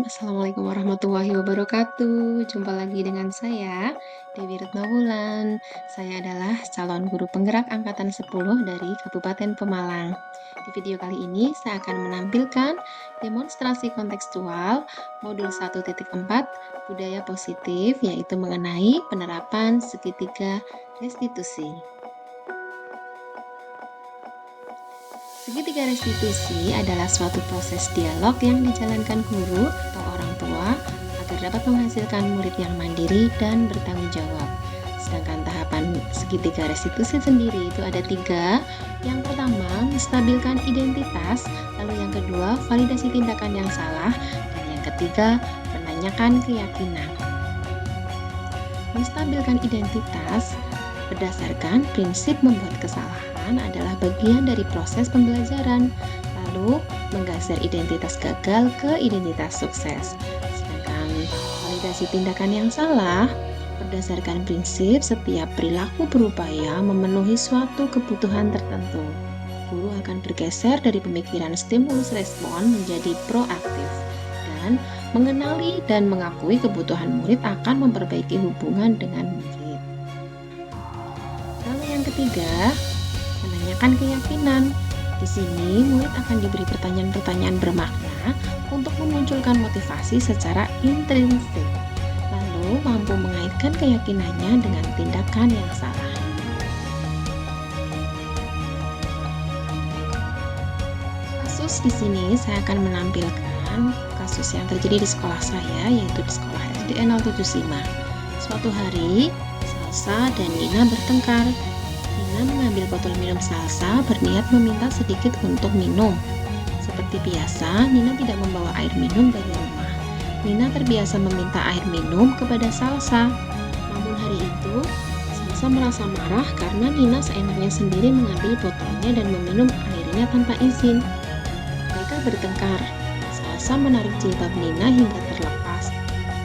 Assalamualaikum warahmatullahi wabarakatuh. Jumpa lagi dengan saya, Dewi Retnawulan. Saya adalah calon guru penggerak angkatan 10 dari Kabupaten Pemalang. Di video kali ini saya akan menampilkan demonstrasi kontekstual modul 1.4 budaya positif, yaitu mengenai penerapan segitiga restitusi. Segitiga restitusi adalah suatu proses dialog yang dijalankan guru atau orang tua agar dapat menghasilkan murid yang mandiri dan bertanggung jawab. Sedangkan tahapan segitiga restitusi sendiri itu ada 3. Yang pertama, menstabilkan identitas. Lalu yang kedua, validasi tindakan yang salah. Dan yang ketiga, menanyakan keyakinan. Menstabilkan identitas berdasarkan prinsip membuat kesalahan adalah bagian dari proses pembelajaran, lalu menggeser identitas gagal ke identitas sukses. Sedangkan validasi tindakan yang salah berdasarkan prinsip setiap perilaku berupaya memenuhi suatu kebutuhan tertentu. Guru akan bergeser dari pemikiran stimulus respon menjadi proaktif dan mengenali dan mengakui kebutuhan murid akan memperbaiki hubungan dengan murid. Lalu yang ketiga, menanyakan keyakinan. Di sini murid akan diberi pertanyaan-pertanyaan bermakna untuk memunculkan motivasi secara intrinsik, lalu mampu mengaitkan keyakinannya dengan tindakan yang salah. Kasus di sini saya akan menampilkan kasus yang terjadi di sekolah saya, yaitu di sekolah SD 075. Suatu hari, Salsa dan Nina bertengkar. Nina mengambil botol minum Salsa berniat meminta sedikit untuk minum. Seperti biasa, Nina tidak membawa air minum dari rumah. Nina terbiasa meminta air minum kepada Salsa. Namun hari itu, Salsa merasa marah karena Nina seenaknya sendiri mengambil botolnya dan meminum airnya tanpa izin. Mereka bertengkar. Salsa menarik jilbab Nina hingga terlepas.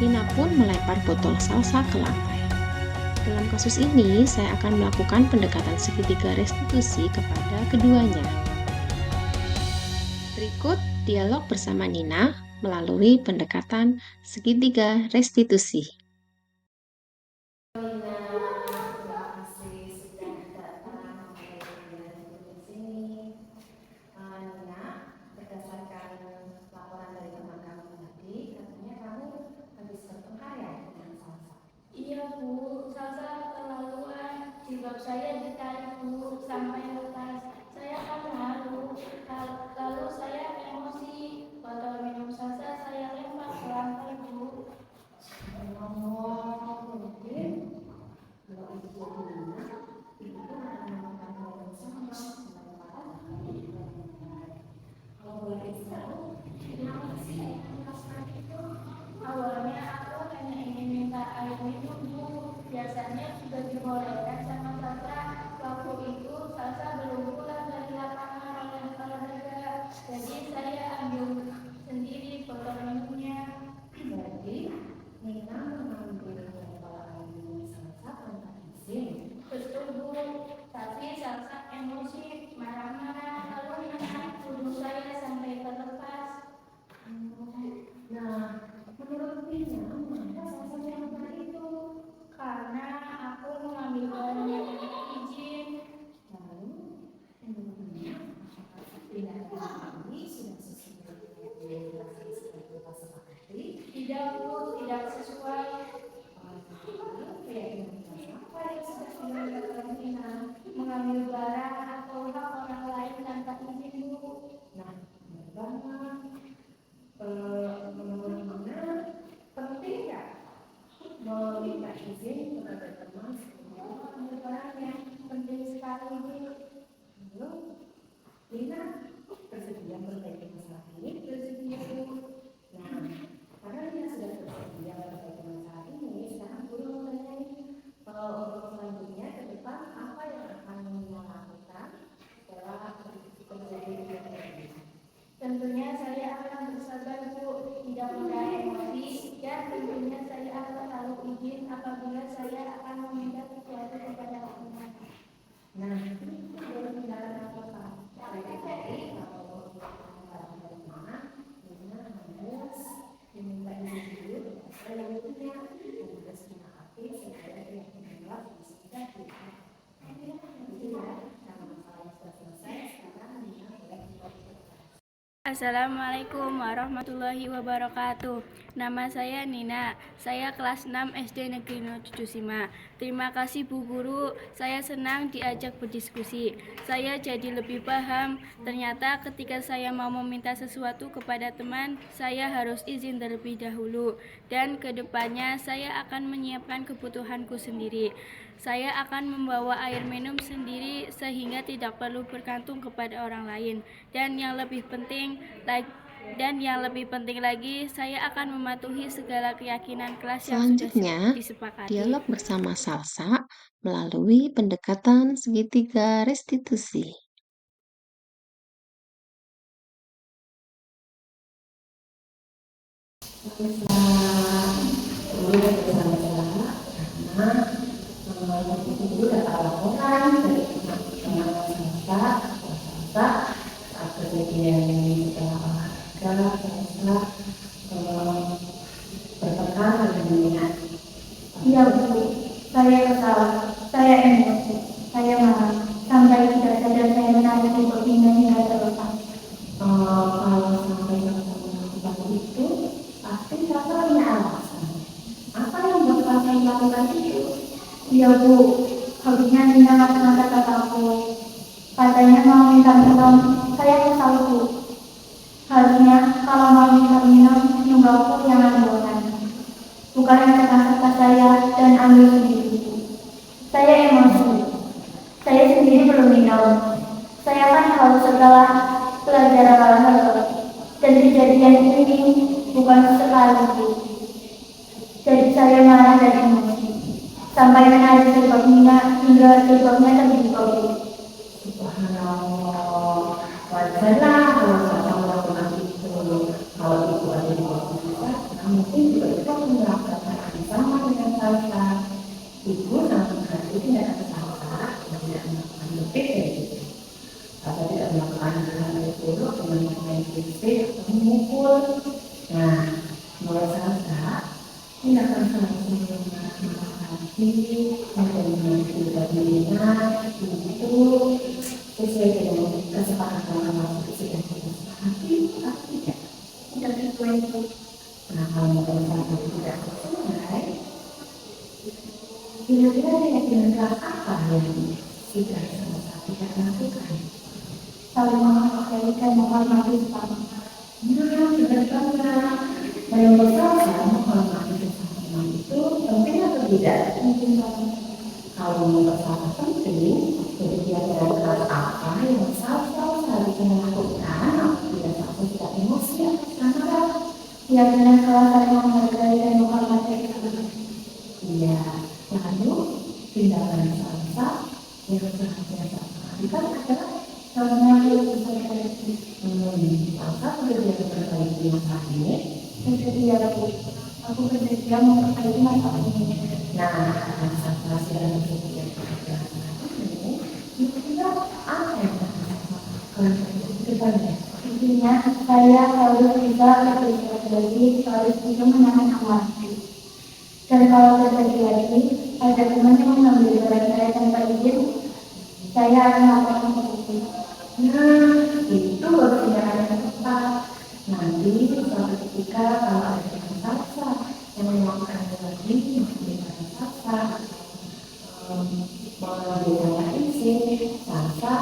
Nina pun melempar botol Salsa ke lantai. Dalam kasus ini, saya akan melakukan pendekatan segitiga restitusi kepada keduanya. Berikut dialog bersama Nina melalui pendekatan segitiga restitusi. Iya Bu, Salsa keterlaluan. Jilbab saya ditarik Bu sampai lepas. Saya kan malu. Lalu saya emosi. Botol minum Salsa saya lempar ke lantai Bu. Mungkin kalau itu jadi Nina, itu akan melakukan hal yang sama melemparan kalau boleh tahu, kenapa sih melakukan itu? Awalnya aku hanya ingin minta air minum Bu. Biasanya sudah dibolehkan sama Salsa. Waktu itu Salsa belum pulang dari lapangan olahraga, jadi saya ambil sendiri botol minumnya. Jadi Nina mengambil botol air minum Salsa tanpa izin. Betul Bu, tapi Salsa emosi, marah-marah, lalu menarik pudung saya sampai terlepas. Nah, menurut Nina, mengapa Salsa melakukan itu? Karena aku mengambil barang yang tidak izin. Lalu, menurut Nina, apakah tindakan ini sudah sesuai dengan yang kita sepakati? Tidak Bu, tidak sesuai. Apa yang sudah dilakukan Nina? Mengambil barang atau hak orang lain tanpa izin Bu. Nah, benar banget. Menurut Nina, penting nggak meminta izin kepada teman sebelum mengambil barangnya? Penting sekali Bu. Lalu, Nina bersedia memperbaiki masalah ini? Bersedia Bu. Nah, karena Nina sudah bersedia memperbaiki masalah ini, sekarang guru mau tanyain untuk selanjutnya ke depan apa yang akan Nina lakukan setelah terjadi kejadian ini. Tentunya saya akan bersabar Bu, tidak mudah emosi, dan tentunya saya akan selalu izin apabila saya akan meminta sesuatu kepada orang. Nah, itu baru tindakan apa Pak? Jadi kalau dari mana, Nina harus Assalamualaikum warahmatullahi wabarakatuh. Nama saya Nina. Saya kelas 6 SD Negeri 75. Terima kasih Bu Guru. Saya senang diajak berdiskusi. Saya jadi lebih paham. Ternyata ketika saya mau meminta sesuatu kepada teman, saya harus izin terlebih dahulu. Dan kedepannya saya akan menyiapkan kebutuhanku sendiri. Saya akan membawa air minum sendiri sehingga tidak perlu bergantung kepada orang lain. Dan yang lebih penting lagi, saya akan mematuhi segala keyakinan kelas yang sudah Selanjutnya, disepakati. dialog bersama Salsa melalui pendekatan segitiga restitusi. Itu dapat laporan dari teman-teman saat kejadian ini setelah olahraga berpekan dengan minat. Iya Bu, saya kesal, saya emosi, saya marah, sampai tidak sadar saya menarik di pinggangnya hingga terlepas. Kalau sampai melakukan itu, pasti kakak punya alasan. Apa yang buat kakak melakukan itu? Iya Bu, habisnya Nina ngata-ngata kataku. Katanya mau minta minum, saya kesal Bu. Harusnya kalau mau minta minum, nunggu jangan bosan. Bukan kata-kata saya dan ambil sendiri. Saya emosi. Saya sendiri belum minum. Saya kan tahu setelah pelajaran olahraga. Dan kejadian ini bukan sekali Bu. Jadi saya marah dan emosi. Sampai menarik jilbab Nina hingga jilbabnya terbuka. Subhanallah, wajarlah kalau saya melakukan itu. Kalau itu ada di bawah kita, mungkin juga kita melakukan sama dengan Salsa. Ibu sama sekali tidak ada Salsa yang tidak melakukan lebih dari itu. Atau tidak melakukan hal itu dengan main fisik atau memukul. Nah, menurut Salsa, tindakan Salsa yang tidak diingat itu sesuai dengan kesepakatan yang sudah disepakati atau tidak sesuai itu. Nah, kalau misalnya tidak sesuai, kira-kira keyakinan apa yang tidak sama-sama tidak lakukan? Saling menghargai dan menghormati sama. Nah, benar-benar yang bersama menghormati sesama itu penting atau tidak? Penting banget. Kalau bersama penting, jadi kira-kira apa yang seharusnya dilakukan apabila satu tidak emosi atau marah? Keyakinan kalau saling menghargai dan menghormati itu. Iya, lalu tindakan salsa yang seharusnya dilakukan adalah karena bisa diperbaiki. Salsa bekerja memperbaiki masalah ini. Bersedia Bu, aku bersedia memperbaiki masalah ini. Nah, akan salsa sedang bersedia bekerja ini, kira-kira apa yang akan salsa ke depannya? Intinya, saya harus bisa berbagi, harus bisa menahan amarah. Dan kalau terjadi lagi, ada teman yang mengambil barang saya tanpa izin, saya akan laporkan polisi. Nah, itu baru tindakan yang tepat. Nanti suatu ketika kalau ada yang saksa yang melakukan lagi mengambil saksa, mengambil izin, saksa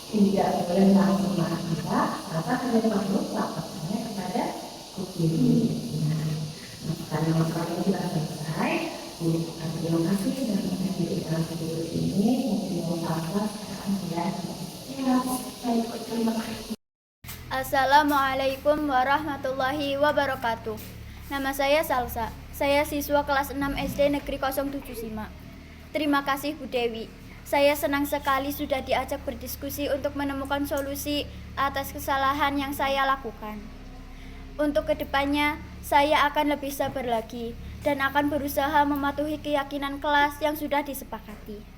tidak boleh langsung marah kita, saksa tidak perlu laporkannya kepada polisi. Karena masalah ini sudah selesai, terima kasih sudah menghadiri dalam video ini. Mungkin Salsa sekarang sudah baik. Terima kasih. Assalamualaikum warahmatullahi wabarakatuh. Nama saya Salsa. Saya siswa kelas 6 SD Negeri 075. Terima kasih Bu Dewi. Saya senang sekali sudah diajak berdiskusi untuk menemukan solusi atas kesalahan yang saya lakukan. Untuk kedepannya, saya akan lebih sabar lagi dan akan berusaha mematuhi keyakinan kelas yang sudah disepakati.